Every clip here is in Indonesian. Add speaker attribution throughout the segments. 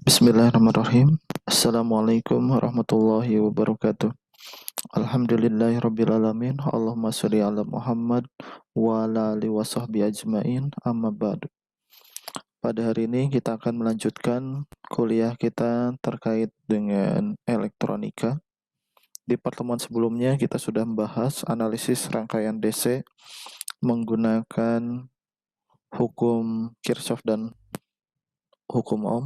Speaker 1: Bismillahirrahmanirrahim. Assalamualaikum warahmatullahi wabarakatuh. Alhamdulillahirrabbilalamin. Allahumma sholli ala Muhammad wa ala alihi wa sahbihi ajmain. Amma ba'du. Pada hari ini kita akan melanjutkan kuliah kita terkait dengan elektronika. Di pertemuan sebelumnya kita sudah membahas analisis rangkaian DC menggunakan hukum Kirchhoff dan hukum Ohm,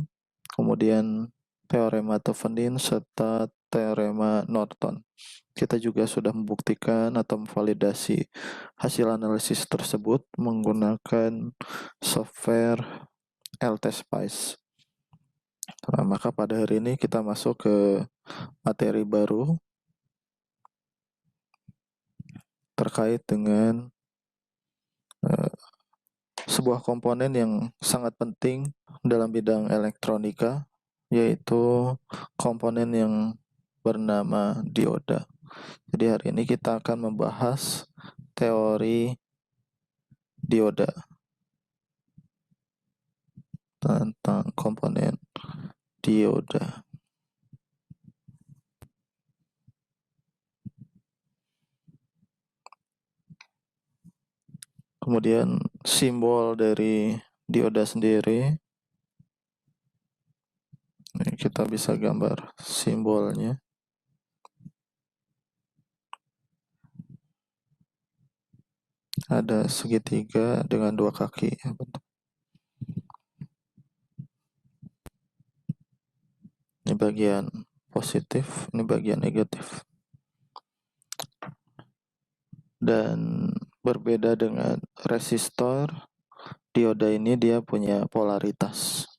Speaker 1: kemudian teorema Thevenin serta teorema Norton. Kita juga sudah membuktikan atau memvalidasi hasil analisis tersebut menggunakan software LTSpice. Nah, maka pada hari ini kita masuk ke materi baru terkait dengan sebuah komponen yang sangat penting dalam bidang elektronika, yaitu komponen yang bernama dioda. Jadi hari ini kita akan membahas teori dioda, tentang komponen dioda. Kemudian simbol dari dioda sendiri, ini kita bisa gambar simbolnya. Ada segitiga dengan dua kaki. Ini bagian positif, ini bagian negatif. Dan berbeda dengan resistor, dioda ini dia punya polaritas.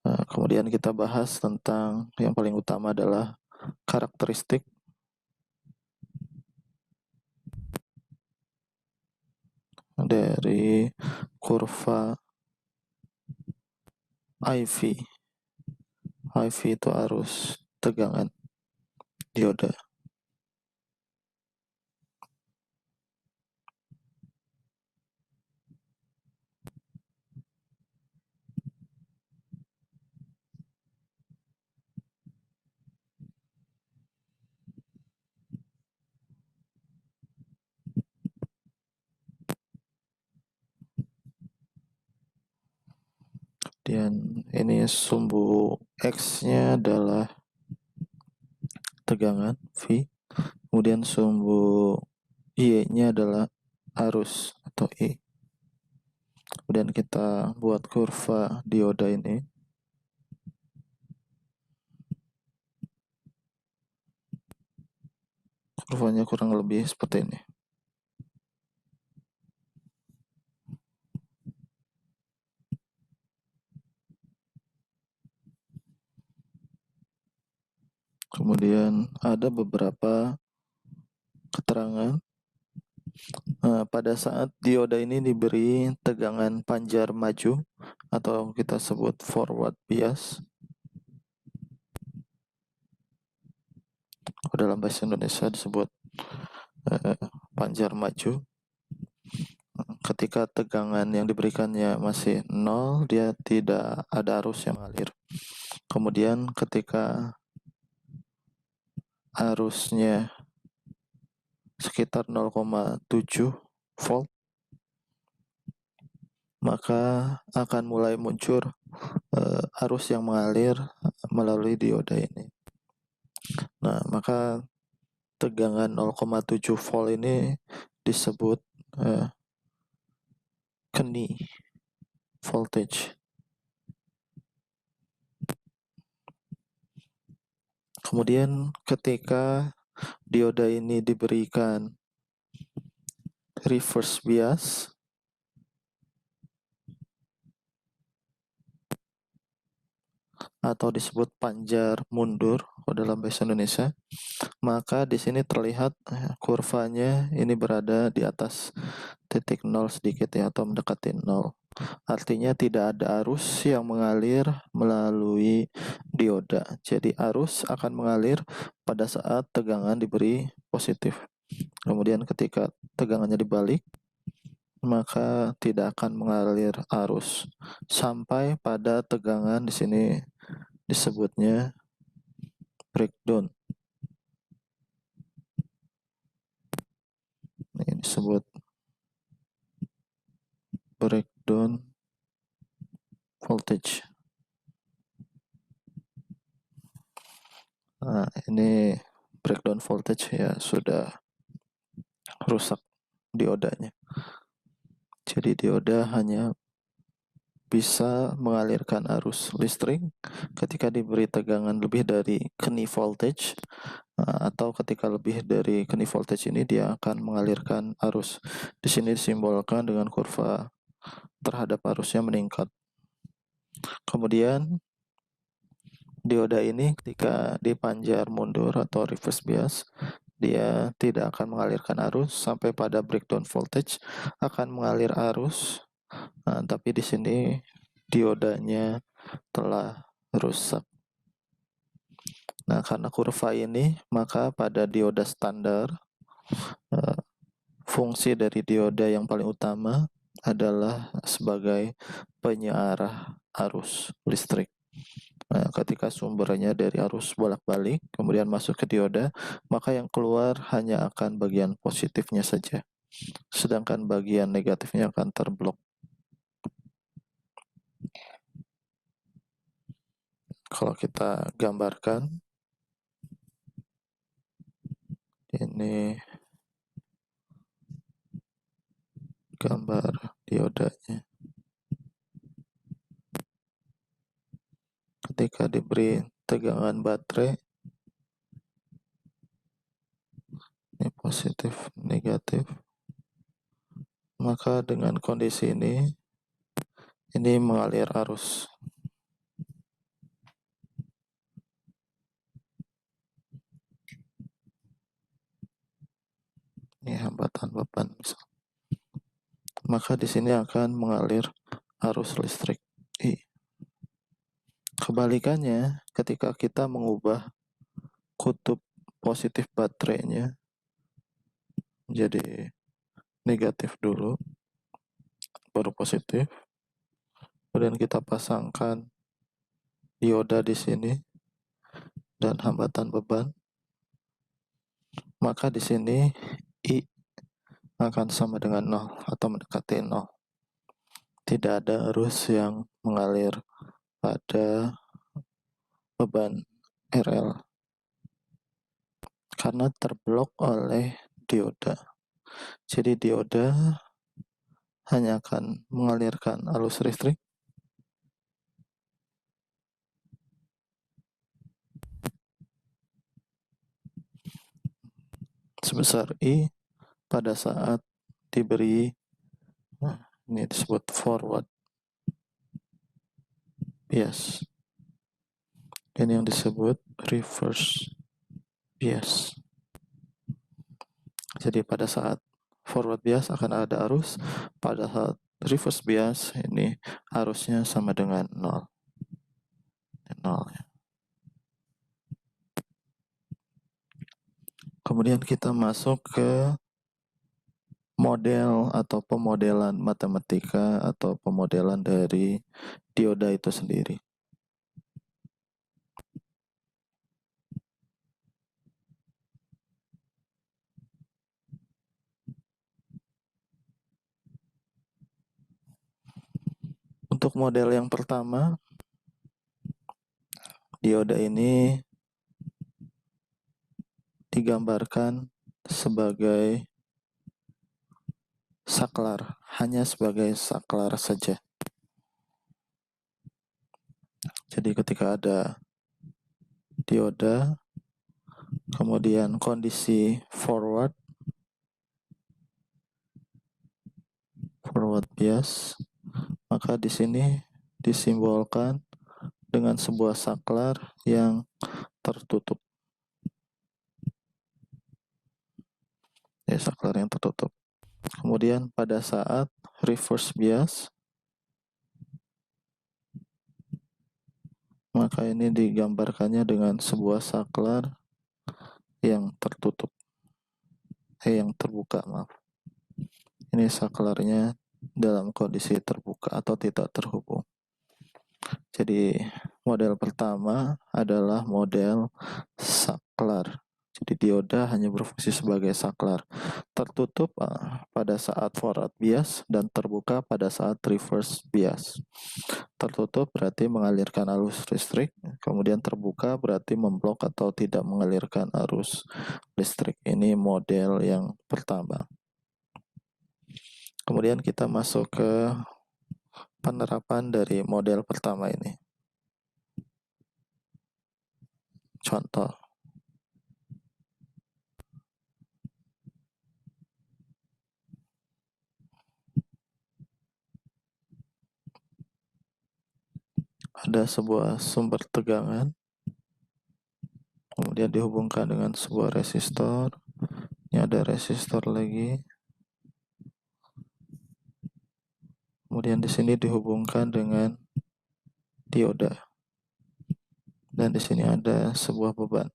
Speaker 1: Nah, kemudian kita bahas tentang yang paling utama adalah karakteristik dari kurva IV. IV itu arus tegangan dioda. Dan ini sumbu X-nya adalah tegangan V. Kemudian sumbu Y-nya adalah arus atau E. Kemudian kita buat kurva dioda ini. Kurvanya kurang lebih seperti ini. Kemudian ada beberapa keterangan pada saat dioda ini diberi tegangan panjar maju atau kita sebut forward bias. Dalam bahasa Indonesia disebut panjar maju. Ketika tegangan yang diberikannya masih 0, dia tidak ada arus yang mengalir. Kemudian ketika arusnya sekitar 0,7 volt, maka akan mulai muncul arus yang mengalir melalui dioda ini. Nah, maka tegangan 0,7 volt ini disebut Kearney voltage. Kemudian ketika dioda ini diberikan reverse bias, atau disebut panjar mundur dalam bahasa Indonesia, maka di sini terlihat kurvanya ini berada di atas titik 0 sedikit ya, atau mendekati 0. Artinya tidak ada arus yang mengalir melalui dioda. Jadi arus akan mengalir pada saat tegangan diberi positif. Kemudian ketika tegangannya dibalik, maka tidak akan mengalir arus sampai pada tegangan di sini disebutnya breakdown. Ini disebut breakdown voltage. Nah, ini breakdown voltage ya, sudah rusak diodanya. Jadi dioda hanya bisa mengalirkan arus listrik ketika diberi tegangan lebih dari keni voltage, atau ketika lebih dari keni voltage ini dia akan mengalirkan arus. Di sini disimbolkan dengan kurva terhadap arusnya meningkat. Kemudian dioda ini ketika dipanjar mundur atau reverse bias, dia tidak akan mengalirkan arus sampai pada breakdown voltage, akan mengalir arus. Nah, tapi di sini diodanya telah rusak. Nah, karena kurva ini, maka pada dioda standar, fungsi dari dioda yang paling utama adalah sebagai penyearah arus listrik. Nah, ketika sumbernya dari arus bolak-balik, kemudian masuk ke dioda, maka yang keluar hanya akan bagian positifnya saja, sedangkan bagian negatifnya akan terblok. Kalau kita gambarkan, ini gambar diodanya. Ketika diberi tegangan baterai, ini positif, negatif, maka dengan kondisi ini mengalir arus. Ini hambatan beban, misal. Maka di sini akan mengalir arus listrik. Kebalikannya, ketika kita mengubah kutub positif baterainya jadi negatif dulu, baru positif, kemudian kita pasangkan dioda di sini dan hambatan beban, maka di sini I akan sama dengan 0 atau mendekati 0. Tidak ada arus yang mengalir pada beban RL karena terblok oleh dioda. Jadi dioda hanya akan mengalirkan arus listrik sebesar I pada saat diberi, ini disebut forward bias. Ini yang disebut reverse bias. Jadi pada saat forward bias akan ada arus, pada saat reverse bias ini arusnya sama dengan 0. 0. Kemudian kita masuk ke model atau pemodelan matematika atau pemodelan dari dioda itu sendiri. Untuk model yang pertama, dioda ini digambarkan sebagai saklar, hanya sebagai saklar saja. Jadi ketika ada dioda, kemudian kondisi forward bias, maka di sini disimbolkan dengan sebuah saklar yang tertutup. Ya, saklar yang tertutup. Kemudian pada saat reverse bias, maka ini digambarkannya dengan sebuah saklar yang tertutup. Yang terbuka, maaf. Ini saklarnya dalam kondisi terbuka atau tidak terhubung. Jadi model pertama adalah model saklar. Jadi dioda hanya berfungsi sebagai saklar. Tertutup pada saat forward bias dan terbuka pada saat reverse bias. Tertutup berarti mengalirkan arus listrik, kemudian terbuka berarti memblok atau tidak mengalirkan arus listrik. Ini model yang pertama. Kemudian kita masuk ke penerapan dari model pertama ini. Contoh. Ada sebuah sumber tegangan, kemudian dihubungkan dengan sebuah resistor. Ini ada resistor lagi. Kemudian di sini dihubungkan dengan dioda. Dan di sini ada sebuah beban.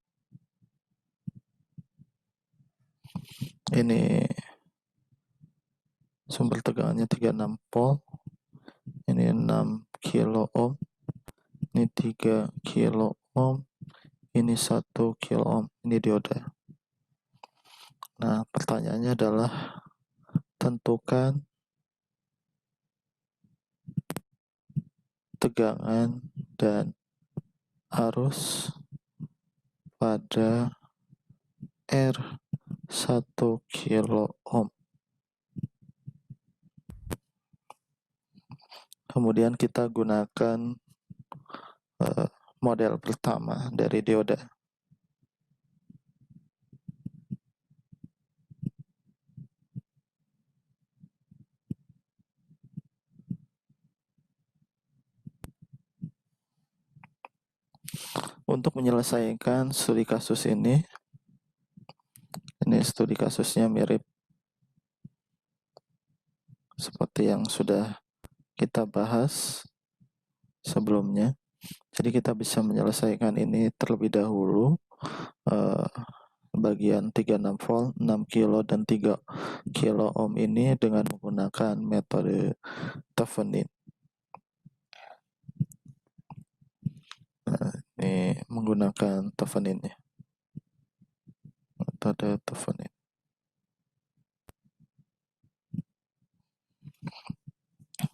Speaker 1: Ini sumber tegangannya 36 volt. Ini 6 kilo ohm. Ini 3 kilo ohm. Ini 1 kilo ohm. Ini dioda. Nah, pertanyaannya adalah tentukan tegangan dan arus pada R1 kilo ohm. Kemudian kita gunakan model pertama dari dioda. Untuk menyelesaikan studi kasus ini studi kasusnya mirip seperti yang sudah kita bahas sebelumnya. Jadi kita bisa menyelesaikan ini terlebih dahulu bagian 36 volt, 6 kilo dan 3 kilo ohm ini dengan menggunakan metode Thevenin. Nah, ini menggunakan Thevenin ya. Metode Thevenin.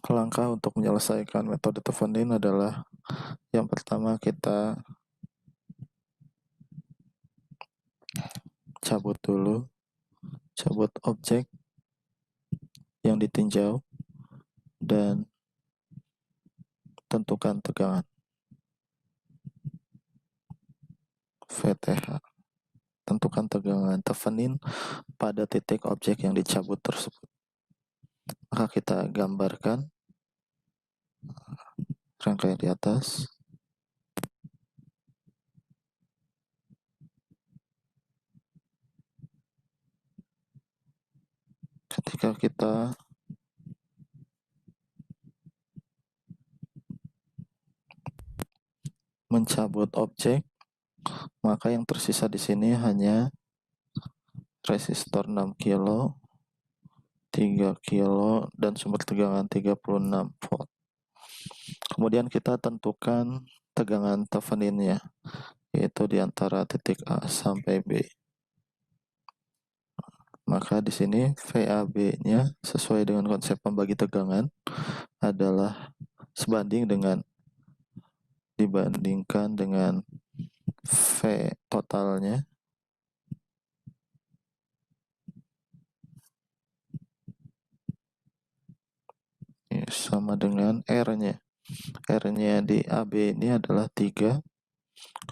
Speaker 1: Langkah untuk menyelesaikan metode Thevenin adalah yang pertama kita cabut objek yang ditinjau dan tentukan tegangan VTH. Tentukan tegangan Thevenin pada titik objek yang dicabut tersebut. Maka kita gambarkan rangkaian di atas. Ketika kita mencabut objek, maka yang tersisa di sini hanya resistor 6 kilo, 3 kilo, dan sumber tegangan 36 volt. Kemudian kita tentukan tegangan Theveninnya, yaitu di antara titik A sampai B. Maka di sini VAB-nya sesuai dengan konsep pembagi tegangan adalah sebanding dengan dibandingkan dengan V totalnya sama dengan R-nya. R-nya di AB ini adalah 3.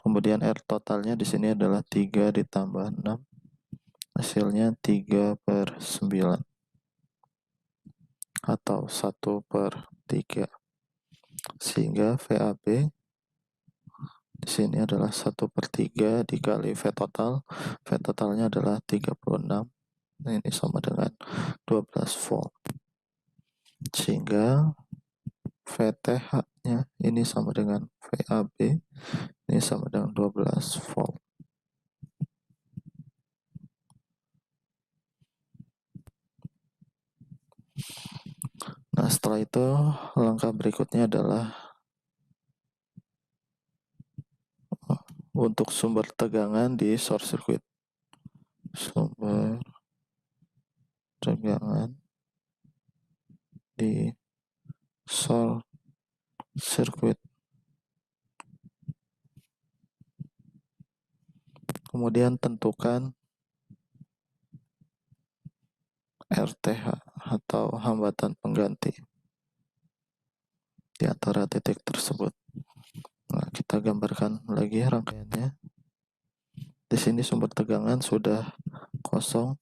Speaker 1: Kemudian R totalnya di sini adalah 3 ditambah 6. Hasilnya 3/9 atau 1/3. Sehingga VAB di sini adalah 1/3 dikali V total. V totalnya adalah 36. Nah, ini sama dengan 12 volt. Sehingga VTH-nya ini sama dengan VAB. Ini sama dengan 12 volt. Nah, setelah itu langkah berikutnya adalah untuk sumber tegangan di short circuit. Sumber tegangan di short circuit. Kemudian tentukan RTH atau hambatan pengganti di antara titik tersebut. Nah, kita gambarkan lagi rangkaiannya. Di sini sumber tegangan sudah kosong.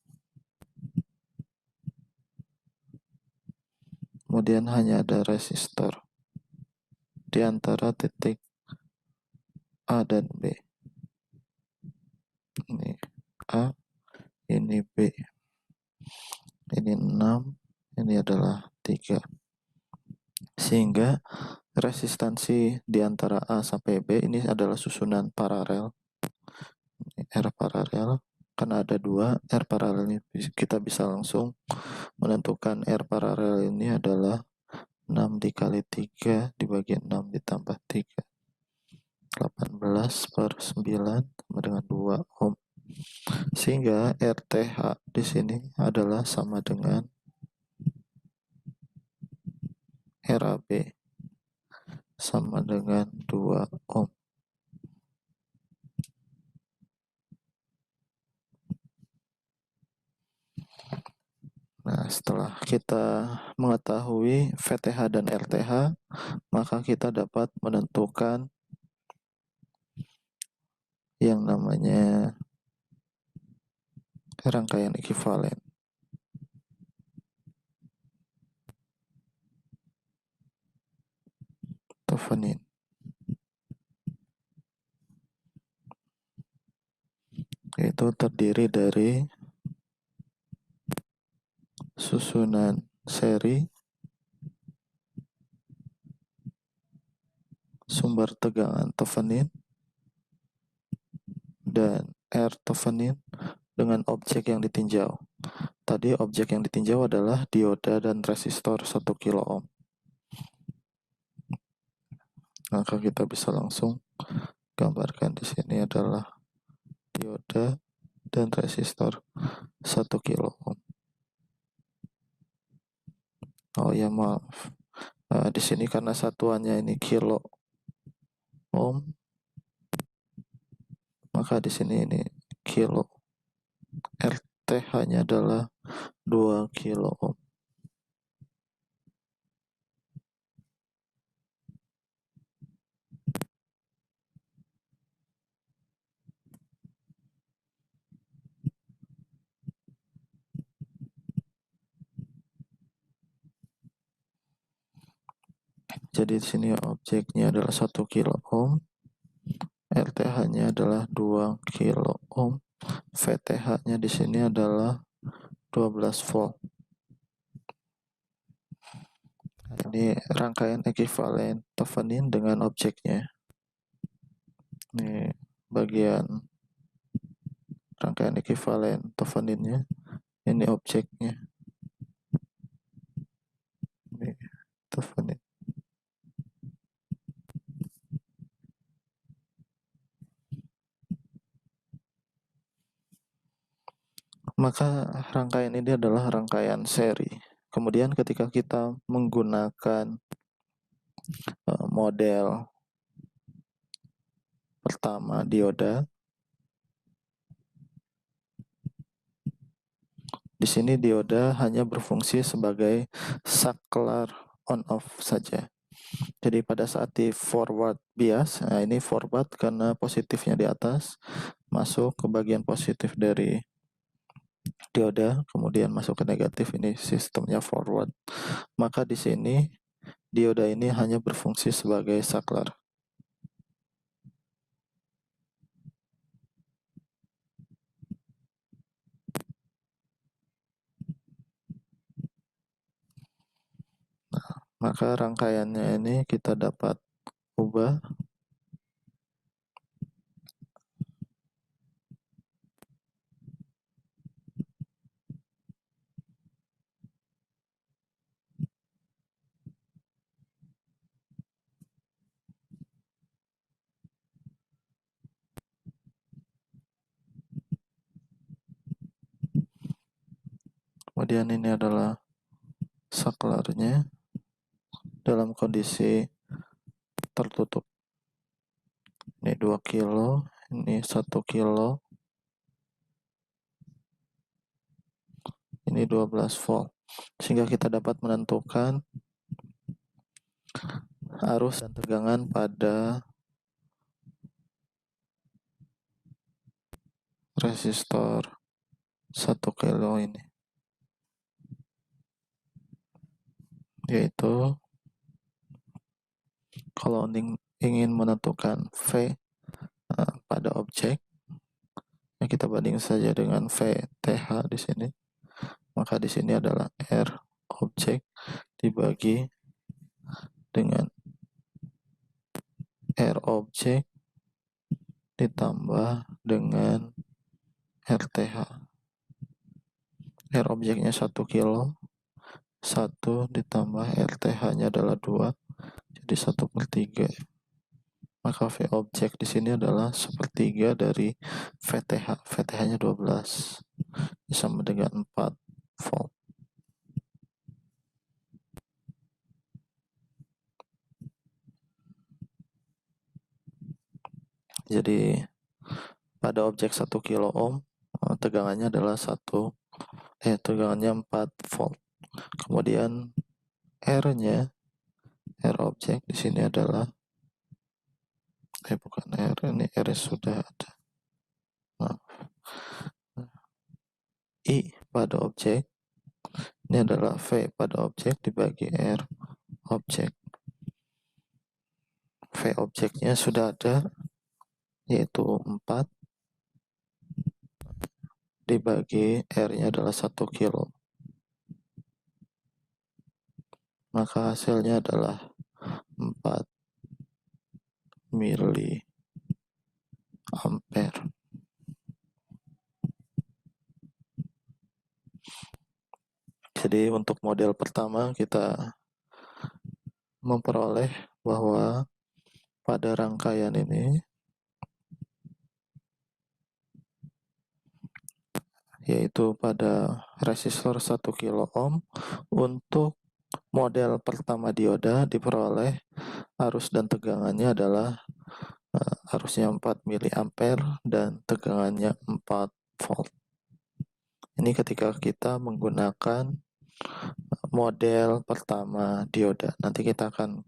Speaker 1: Kemudian hanya ada resistor di antara titik A dan B. Ini A, ini B. Ini 6, ini adalah 3. Sehingga resistansi di antara A sampai B ini adalah susunan paralel. R paralel, karena ada 2 R paralel ini kita bisa langsung menentukan R paralel ini adalah 6 dikali 3 dibagi 6 ditambah 3. 18/9 sama dengan 2 ohm. Sehingga RTH di sini adalah sama dengan RAB sama dengan 2 ohm. Nah, setelah kita mengetahui VTH dan RTH, maka kita dapat menentukan yang namanya rangkaian ekuivalen. Thevenin. Itu terdiri dari susunan seri, sumber tegangan Thevenin, dan R Thevenin dengan objek yang ditinjau. Tadi objek yang ditinjau adalah dioda dan resistor 1 kilo ohm. Maka kita bisa langsung gambarkan di sini adalah dioda dan resistor 1 kilo ohm. Oh ya, maaf. Di sini karena satuannya ini kilo ohm, maka di sini ini kilo. RTH-nya adalah 2 kilo ohm. Jadi di sini objeknya adalah 1 kilo ohm, RTH-nya adalah 2 kilo ohm, VTH-nya di sini adalah 12 volt. Ini rangkaian ekuivalen Thevenin dengan objeknya. Ini bagian rangkaian ekuivalen Theveninnya. Ini objeknya. Ini Thevenin. Maka rangkaian ini adalah rangkaian seri. Kemudian ketika kita menggunakan model pertama dioda, di sini dioda hanya berfungsi sebagai saklar on off saja. Jadi pada saat di forward bias, nah ini forward karena positifnya di atas, masuk ke bagian positif dari dioda, kemudian masuk ke negatif, ini sistemnya forward. Maka di sini dioda ini hanya berfungsi sebagai saklar. Nah, maka rangkaiannya ini kita dapat ubah Kemudian ini adalah saklarnya dalam kondisi tertutup. Ini 2 kilo, ini 1 kilo, ini 12 volt. Sehingga kita dapat menentukan arus dan tegangan pada resistor 1 kilo ini, yaitu kalau ingin menentukan V pada objek, ya kita banding saja dengan VTH di sini. Maka di sini adalah R objek dibagi dengan R objek ditambah dengan RTH. R objeknya 1 kilo, 1 ditambah RTH-nya adalah 2, jadi 1/3. Maka V objek di sini adalah 1/3 dari VTH. VTH-nya 12, sama dengan 4 volt. Jadi pada objek 1 kilo ohm tegangannya adalah tegangannya 4 volt. Kemudian R-nya, R objek di sini adalah bukan R, ini R sudah ada. Maaf. I pada objek ini adalah V pada objek dibagi R objek. V objeknya sudah ada, yaitu 4 dibagi R-nya adalah 1 kilo. Maka hasilnya adalah 4 mili ampere. Jadi untuk model pertama kita memperoleh bahwa pada rangkaian ini, yaitu pada resistor 1 kilo ohm, untuk model pertama dioda diperoleh arus dan tegangannya adalah arusnya 4 mili ampere dan tegangannya 4 volt. Ini ketika kita menggunakan model pertama dioda. Nanti kita akan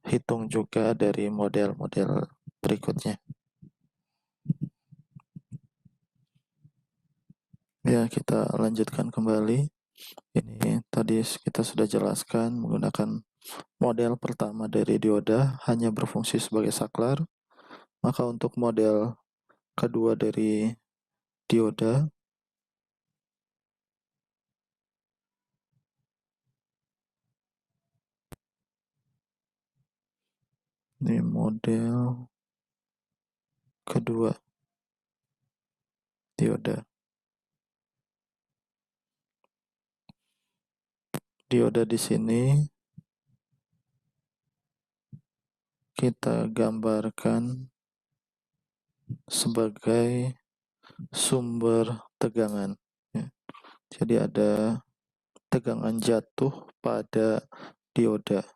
Speaker 1: hitung juga dari model-model berikutnya. Ya, kita lanjutkan kembali. Ini tadi kita sudah jelaskan menggunakan model pertama dari dioda hanya berfungsi sebagai saklar. Maka untuk model kedua dari dioda, ini model kedua dioda. Dioda di sini kita gambarkan sebagai sumber tegangan. Ya. Jadi ada tegangan jatuh pada dioda.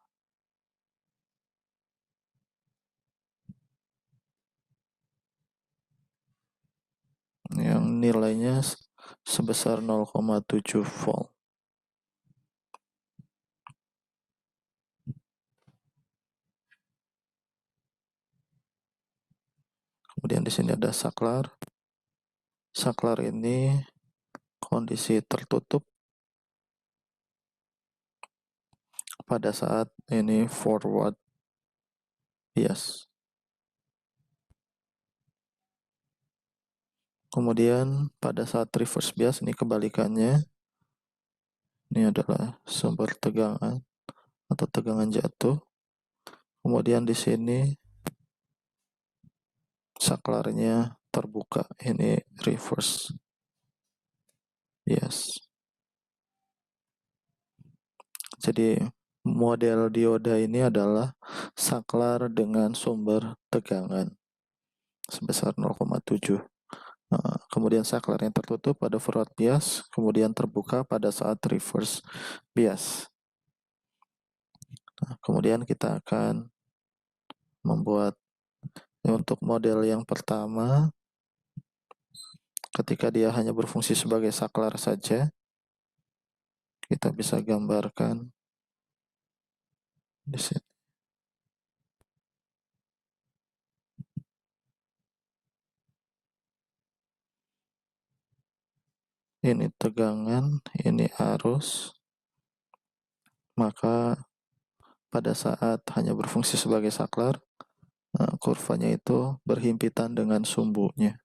Speaker 1: Yang nilainya sebesar 0,7 volt. Kemudian di sini ada saklar. Saklar ini kondisi tertutup pada saat ini forward bias. Kemudian pada saat reverse bias ini kebalikannya. Ini adalah sumber tegangan atau tegangan jatuh. Kemudian di sini saklarnya terbuka, ini reverse bias. Jadi model dioda ini adalah saklar dengan sumber tegangan sebesar 0,7. Kemudian saklarnya tertutup pada forward bias, kemudian terbuka pada saat reverse bias. Nah, kemudian kita akan membuat untuk model yang pertama, ketika dia hanya berfungsi sebagai saklar saja, kita bisa gambarkan di sini. Ini tegangan, ini arus, maka pada saat hanya berfungsi sebagai saklar, kurvanya itu berhimpitan dengan sumbunya.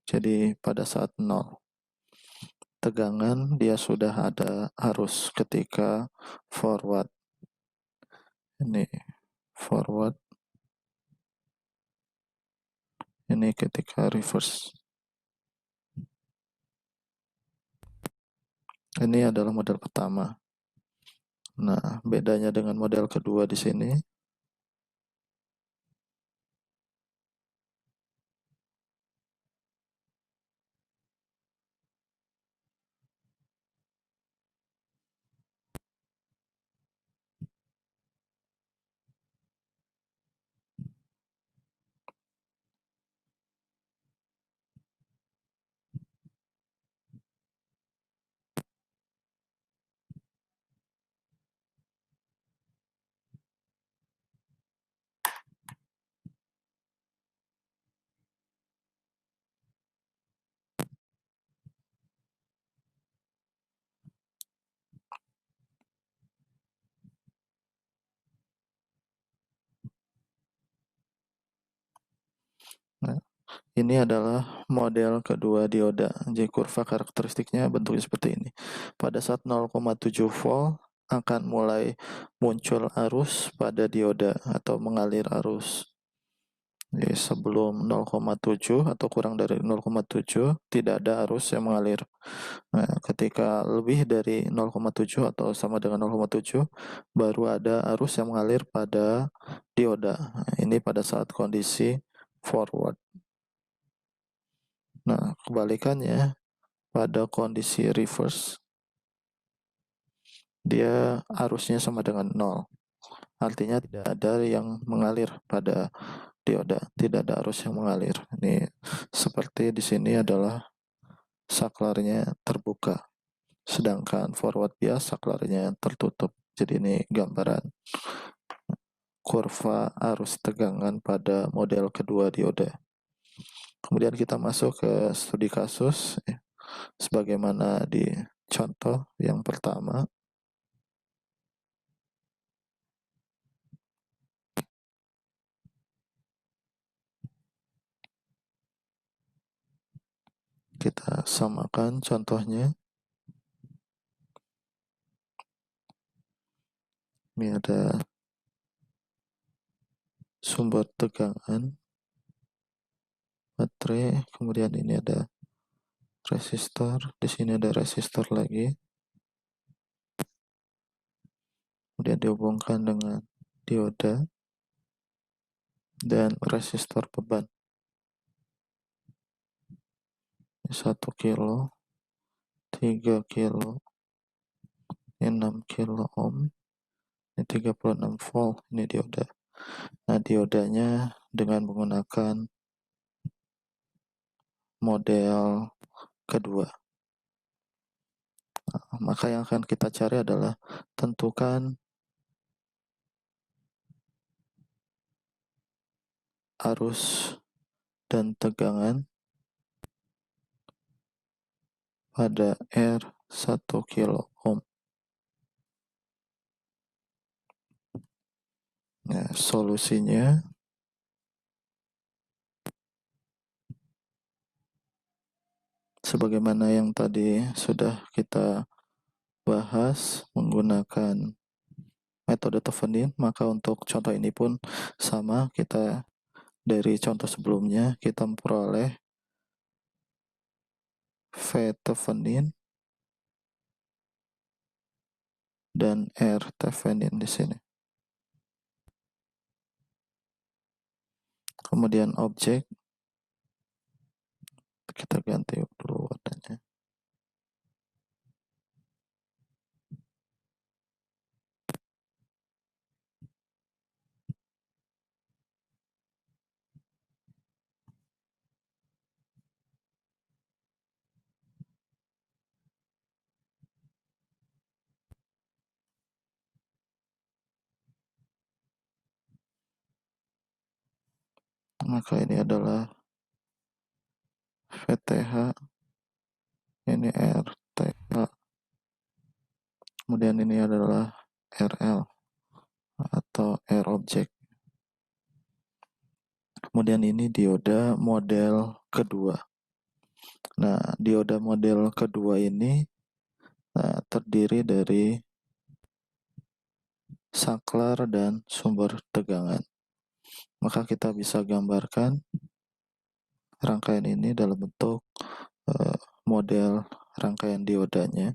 Speaker 1: Jadi pada saat 0 tegangan, dia sudah ada arus ketika forward. Ini forward, ini ketika reverse. Ini adalah model pertama. Nah, bedanya dengan model kedua di sini, nah, ini adalah model kedua dioda. Jadi kurva karakteristiknya bentuknya seperti ini. Pada saat 0,7 volt akan mulai muncul arus pada dioda atau mengalir arus. Jadi sebelum 0,7 atau kurang dari 0,7 tidak ada arus yang mengalir. Nah, ketika lebih dari 0,7 atau sama dengan 0,7 baru ada arus yang mengalir pada dioda. Nah, ini pada saat kondisi forward. Nah, kebalikannya pada kondisi reverse, dia arusnya sama dengan 0. Artinya tidak ada yang mengalir pada dioda, tidak ada arus yang mengalir. Ini seperti di sini adalah saklarnya terbuka, sedangkan forward bias saklarnya tertutup. Jadi ini gambaran kurva arus tegangan pada model kedua dioda. Kemudian kita masuk ke studi kasus, sebagaimana di contoh yang pertama. Kita samakan contohnya. Ini ada sumber tegangan, baterai, kemudian ini ada resistor, di sini ada resistor lagi, kemudian dihubungkan dengan dioda dan resistor beban. 1 kilo, 3 kilo, 6 kilo ohm, ini 36 volt, ini dioda. Nah, diodanya dengan menggunakan model kedua. Nah, maka yang akan kita cari adalah tentukan arus dan tegangan pada R 1 kilo ohm. Nah, solusinya sebagaimana yang tadi sudah kita bahas menggunakan metode Thevenin, maka untuk contoh ini pun sama, kita dari contoh sebelumnya kita memperoleh V Thevenin dan R Thevenin di sini. Kemudian objek Kita ganti dulu warnanya. Maka ini adalah VTH, ini RTH, kemudian ini adalah RL atau R object. Kemudian ini dioda model kedua. Nah, dioda model kedua ini terdiri dari saklar dan sumber tegangan. Maka kita bisa gambarkan rangkaian ini dalam bentuk model rangkaian diodanya.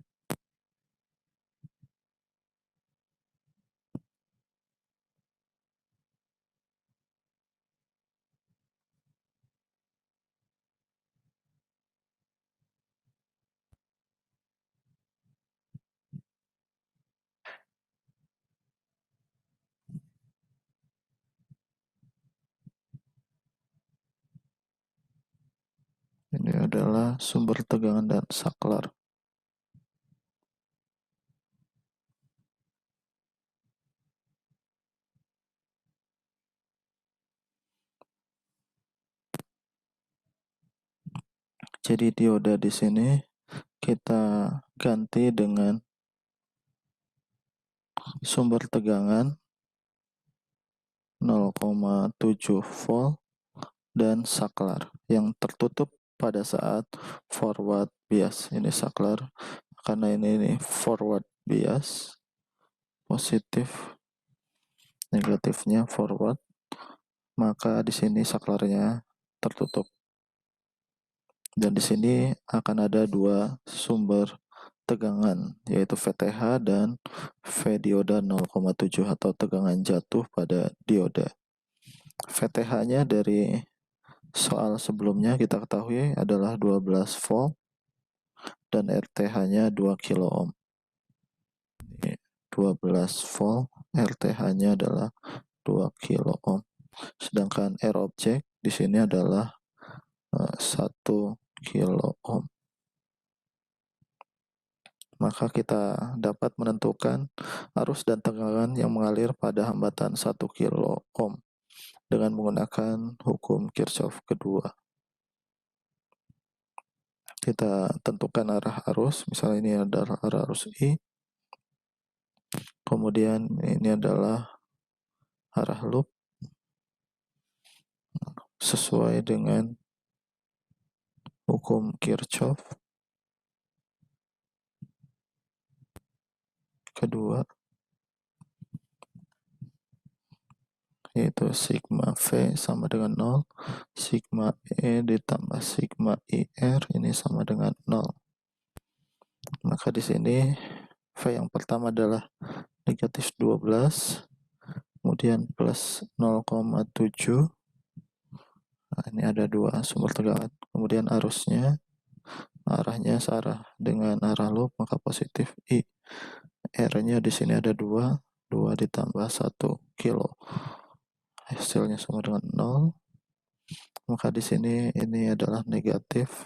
Speaker 1: Ini adalah sumber tegangan dan saklar. Jadi dioda di sini kita ganti dengan sumber tegangan 0,7 volt dan saklar yang tertutup pada saat forward bias. Ini saklar karena ini forward bias, positif, negatifnya forward, maka di sini saklarnya tertutup. Dan di sini akan ada dua sumber tegangan, yaitu VTH dan V dioda 0,7 atau tegangan jatuh pada dioda. VTH-nya dari soal sebelumnya kita ketahui adalah 12 volt dan RTH-nya 2 kilo ohm. 12 volt, RTH-nya adalah 2 kilo ohm. Sedangkan R object di sini adalah 1 kilo ohm. Maka kita dapat menentukan arus dan tegangan yang mengalir pada hambatan 1 kilo ohm dengan menggunakan hukum Kirchhoff kedua. Kita tentukan arah arus, misalnya ini adalah arah arus I, kemudian ini adalah arah loop sesuai dengan hukum Kirchhoff kedua, yaitu sigma V sama dengan 0, sigma E ditambah sigma IR ini sama dengan 0. Maka di sini V yang pertama adalah negatif 12, kemudian plus 0,7. Nah, ini ada dua sumber tegangan. Kemudian arusnya, arahnya searah dengan arah loop, maka positif I. R-nya di sini ada 2 ditambah 1 kilo. Hasilnya sama dengan 0. Maka di sini ini adalah negatif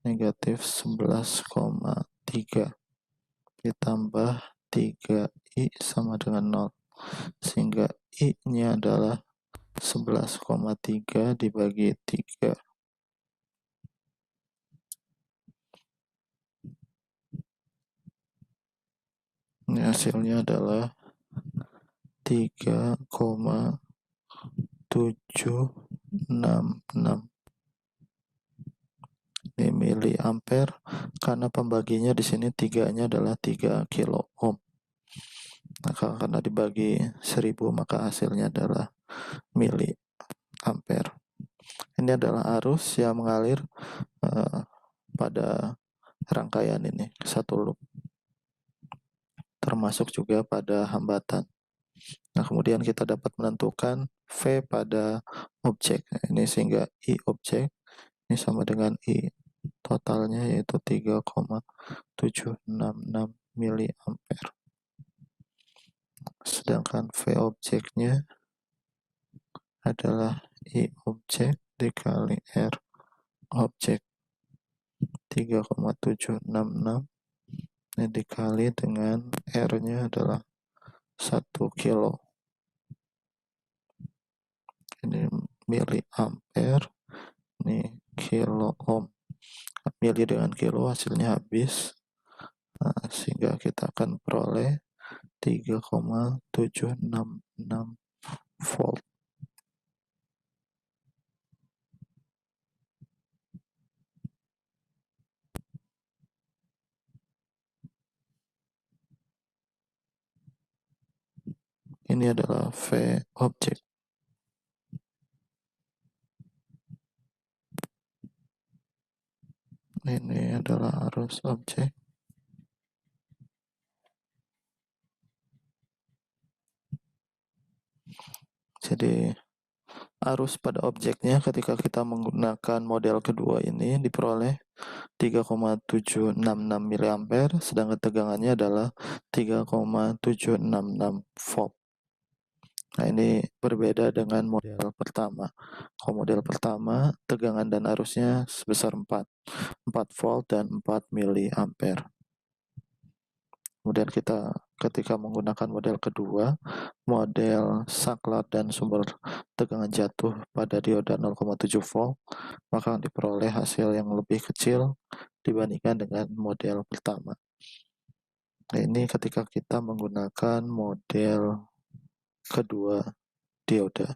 Speaker 1: 11,3 ditambah 3I sama dengan 0. Sehingga I-nya adalah 11,3 dibagi 3. Ini hasilnya adalah 3,766. Ini miliampere karena pembaginya di sini 3-nya adalah 3 kilo ohm. Maka karena dibagi 1000 maka hasilnya adalah miliampere. Ini adalah arus yang mengalir pada rangkaian ini satu loop, termasuk juga pada hambatan. Nah, kemudian kita dapat menentukan V pada objek. Ini sehingga I objek Ini sama dengan I. Totalnya yaitu 3,766 miliampere. Sedangkan V objeknya adalah I objek dikali R objek 3,766 ini dikali dengan R-nya adalah 1 kilo. Ini miliampere, ini kilo ohm. Mili dengan kilo hasilnya habis. Nah, sehingga kita akan peroleh 3,766 volt. Ini adalah V objek. Ini adalah arus objek. Jadi arus pada objeknya ketika kita menggunakan model kedua ini diperoleh 3,766 miliampere, sedangkan tegangannya adalah 3,766 volt. Nah, ini berbeda dengan model pertama. Kalau model pertama, tegangan dan arusnya sebesar 4 volt dan 4 miliampere. Kemudian kita ketika menggunakan model kedua, model saklar dan sumber tegangan jatuh pada dioda 0,7 volt, maka diperoleh hasil yang lebih kecil dibandingkan dengan model pertama. Nah, ini ketika kita menggunakan model kedua dioda.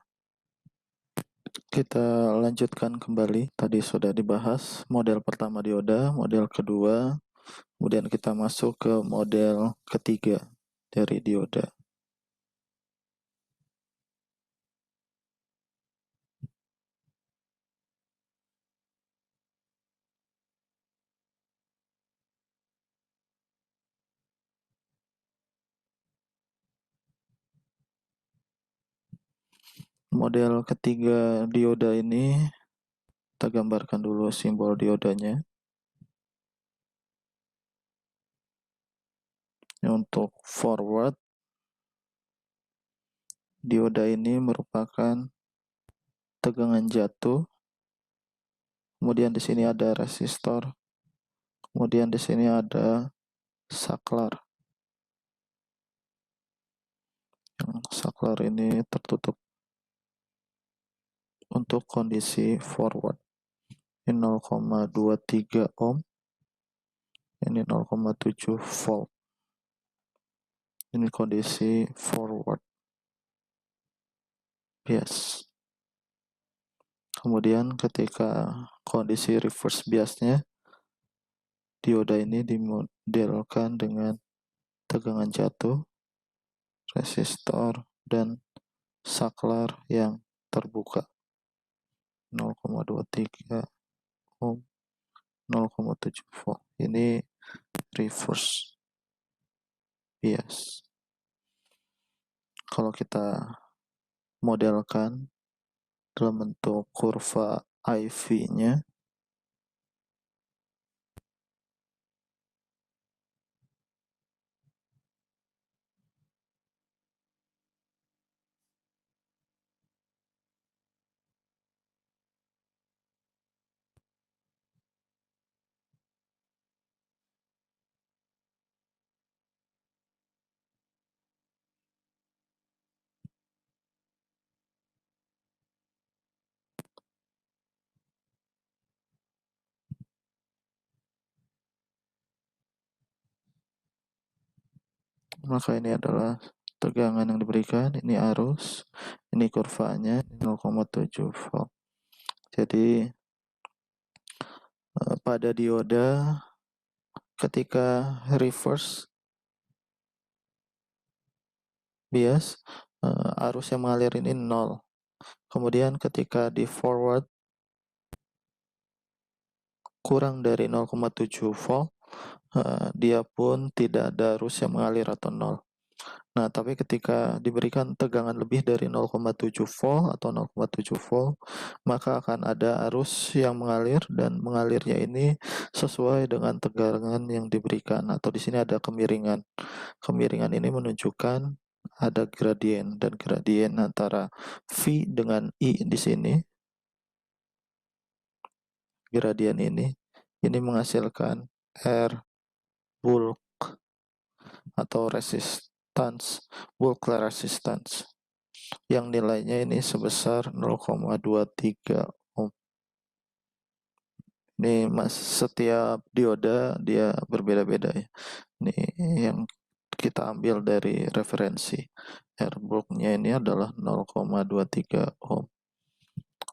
Speaker 1: Kita lanjutkan kembali, tadi sudah dibahas model pertama dioda, model kedua, kemudian kita masuk ke model ketiga dari dioda. Model ketiga dioda ini, kita gambarkan dulu simbol diodanya. Untuk forward, dioda ini merupakan tegangan jatuh. Kemudian di sini ada resistor. Kemudian di sini ada saklar. Yang saklar ini tertutup untuk kondisi forward. Ini 0,23 ohm. Ini 0,7 volt. Ini kondisi forward bias. Kemudian ketika kondisi reverse biasnya, dioda ini dimodelkan dengan tegangan jatuh, resistor, dan saklar yang terbuka. 0,23 ohm, 0,7 volt. Ini reverse bias. Kalau kita modelkan dalam bentuk kurva IV-nya, maka ini adalah tegangan yang diberikan, ini arus, ini kurvanya 0,7 volt. Jadi pada dioda ketika reverse bias, arus yang mengalir ini 0. Kemudian ketika di forward kurang dari 0,7 volt, dia pun tidak ada arus yang mengalir atau 0. Nah, tapi ketika diberikan tegangan lebih dari 0,7 volt atau 0,7 volt, maka akan ada arus yang mengalir dan mengalirnya ini sesuai dengan tegangan yang diberikan atau di sini ada kemiringan. Kemiringan ini menunjukkan ada gradien dan gradien antara V dengan I di sini. Gradien ini menghasilkan R bulk atau resistance, bulk resistance yang nilainya ini sebesar 0,23 ohm. Ini setiap dioda dia berbeda-beda ya. Ini yang kita ambil dari referensi. R bulknya ini adalah 0,23 ohm.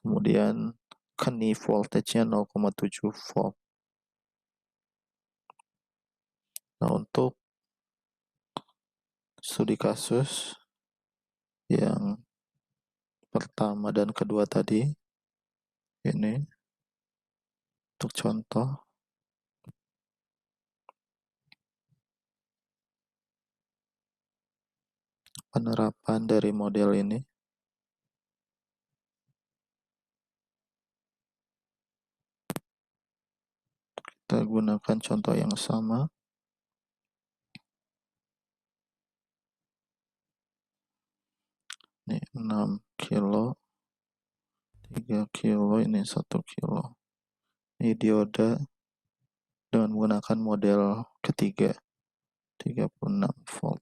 Speaker 1: Kemudian keni voltage-nya 0,7 volt. Nah, untuk studi kasus yang pertama dan kedua tadi, ini untuk contoh, penerapan dari model ini. Kita gunakan contoh yang sama. Ini 6 kilo, 3 kilo, ini 1 kilo. Ini dioda dengan menggunakan model ketiga, 36 volt.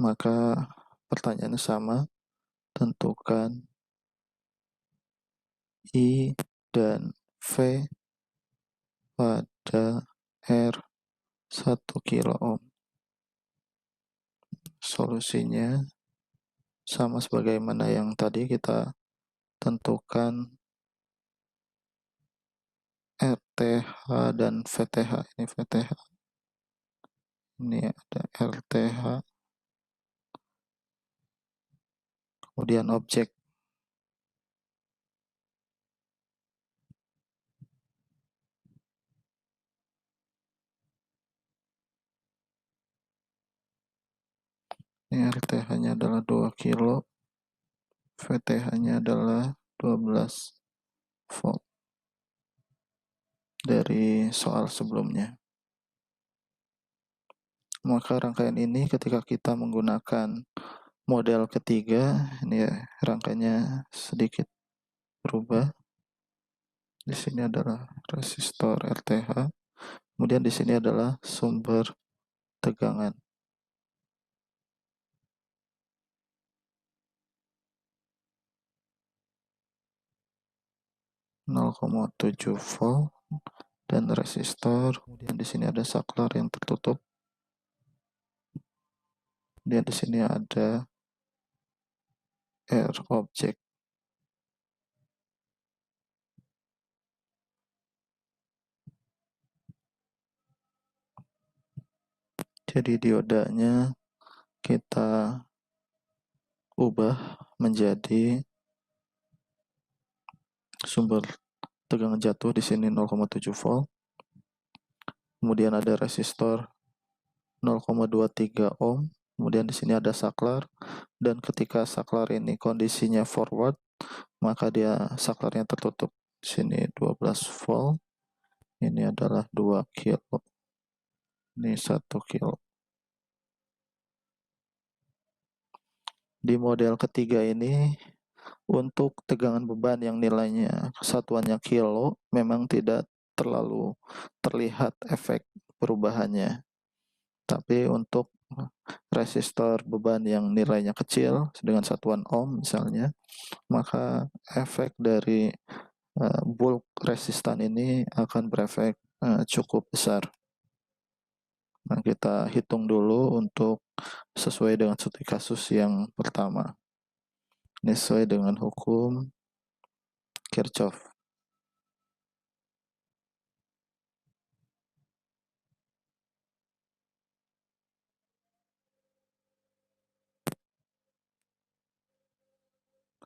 Speaker 1: Maka pertanyaannya sama, tentukan I dan V pada R 1 kilo ohm. Solusinya sama sebagaimana yang tadi, kita tentukan RTH dan VTH. Ini VTH, ini ada RTH, kemudian objek. Ini RTH-nya adalah 2 kilo, VTH-nya adalah 12 volt dari soal sebelumnya. Maka rangkaian ini ketika kita menggunakan model ketiga, ini ya, rangkaiannya sedikit berubah. Di sini adalah resistor RTH, kemudian di sini adalah sumber tegangan. 0,7 volt dan resistor. Kemudian di sini ada saklar yang tertutup. Kemudian di sini ada R objek. Jadi diodanya kita ubah menjadi sumber tegangan jatuh di sini 0,7 volt. Kemudian ada resistor 0,23 ohm. Kemudian di sini ada saklar, dan ketika saklar ini kondisinya forward, maka dia saklarnya tertutup. Di sini 12 volt. Ini adalah 2 kilo. Ini 1 kilo. Di model ketiga ini, untuk tegangan beban yang nilainya satuannya kilo, memang tidak terlalu terlihat efek perubahannya. Tapi untuk resistor beban yang nilainya kecil dengan satuan ohm misalnya, maka efek dari bulk resistan ini akan berefek cukup besar. Nah, kita hitung dulu untuk sesuai dengan studi kasus yang pertama. Ini sesuai dengan hukum Kirchhoff.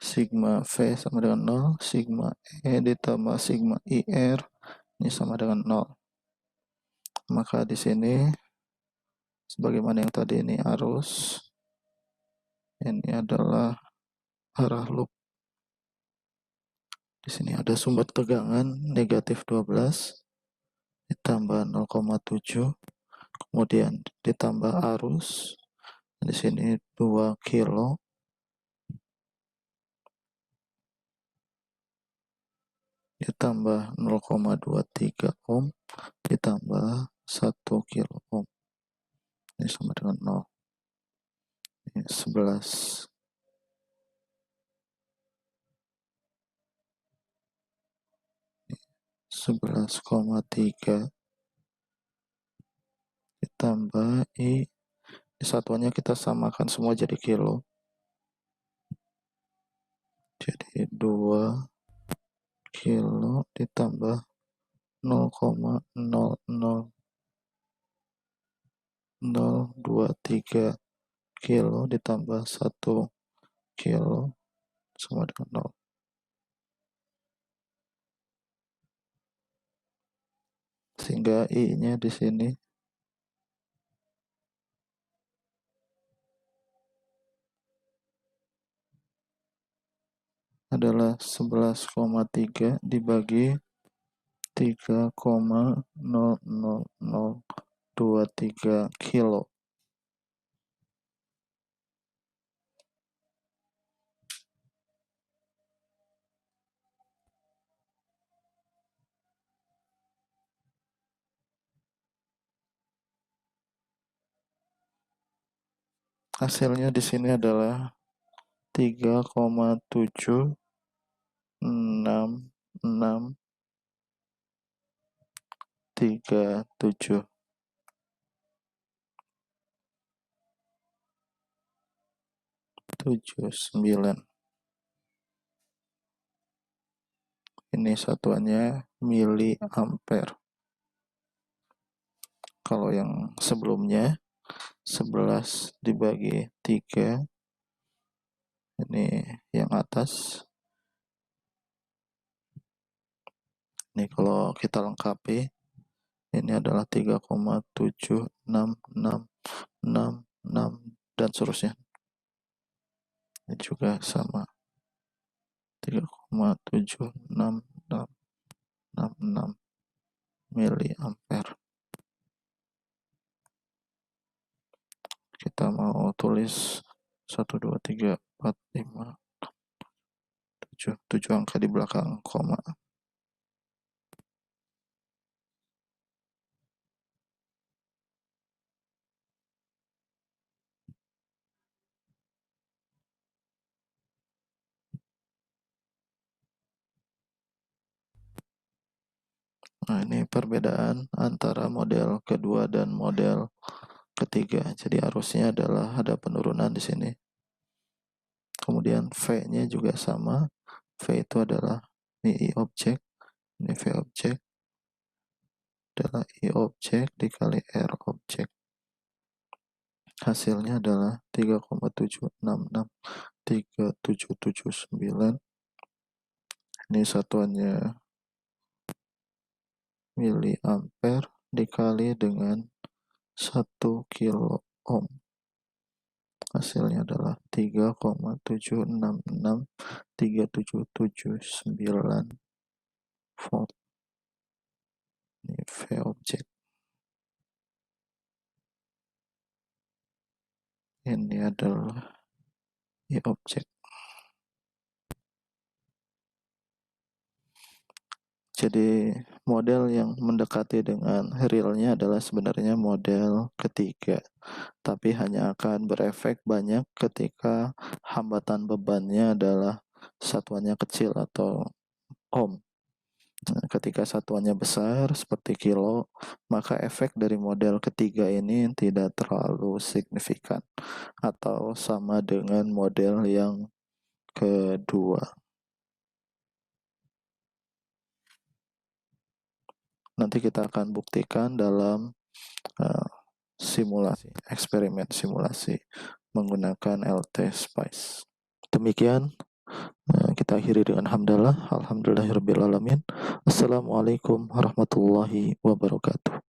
Speaker 1: Sigma V sama dengan 0, sigma E ditambah sigma IR ini sama dengan 0. Maka di sini sebagaimana yang tadi ini arus, ini adalah arah loop. Di sini ada sumber tegangan negatif 12 ditambah 0,7, kemudian ditambah arus di sini 2 kilo ditambah 0,23 ohm ditambah 1 kilo ohm. Ini sama dengan 0. Ini 11 11,3 ditambah I. Di satuannya kita samakan semua jadi kilo. Jadi 2 kilo ditambah 0,00023 kilo ditambah 1 kilo sama dengan 0. Sehingga I-nya di sini adalah 11,3 dibagi 3,00023 kilo. Hasilnya di sini adalah 3,7637 79. Ini satuannya mili ampere. Kalau yang sebelumnya 11 dibagi 3, ini yang atas. Ini kalau kita lengkapi, ini adalah 3,766666 dan seterusnya. Ini juga sama 3,766666 mili ampere. Kita mau tulis 1, 2, 3, 4, 5, 7 angka di belakang koma. Nah, ini perbedaan antara model kedua dan model ketiga. Jadi arusnya adalah ada penurunan di sini. Kemudian V-nya juga sama. V itu adalah ini I objek, ini V objek adalah I objek dikali R objek. Hasilnya adalah 3,7663779. Ini satuannya mili ampere dikali dengan 1 kilo ohm. Hasilnya adalah 3,7663779 volt. Ini V objek. Ini adalah I objek. Jadi model yang mendekati dengan realnya adalah sebenarnya model ketiga, tapi hanya akan berefek banyak ketika hambatan bebannya adalah satuannya kecil atau ohm. Nah, ketika satuannya besar seperti kilo, maka efek dari model ketiga ini tidak terlalu signifikan atau sama dengan model yang kedua. Nanti kita akan buktikan dalam simulasi, eksperimen simulasi menggunakan LT Spice. Demikian kita akhiri dengan hamdalah. Alhamdulillahirabbil alamin. Assalamualaikum warahmatullahi wabarakatuh.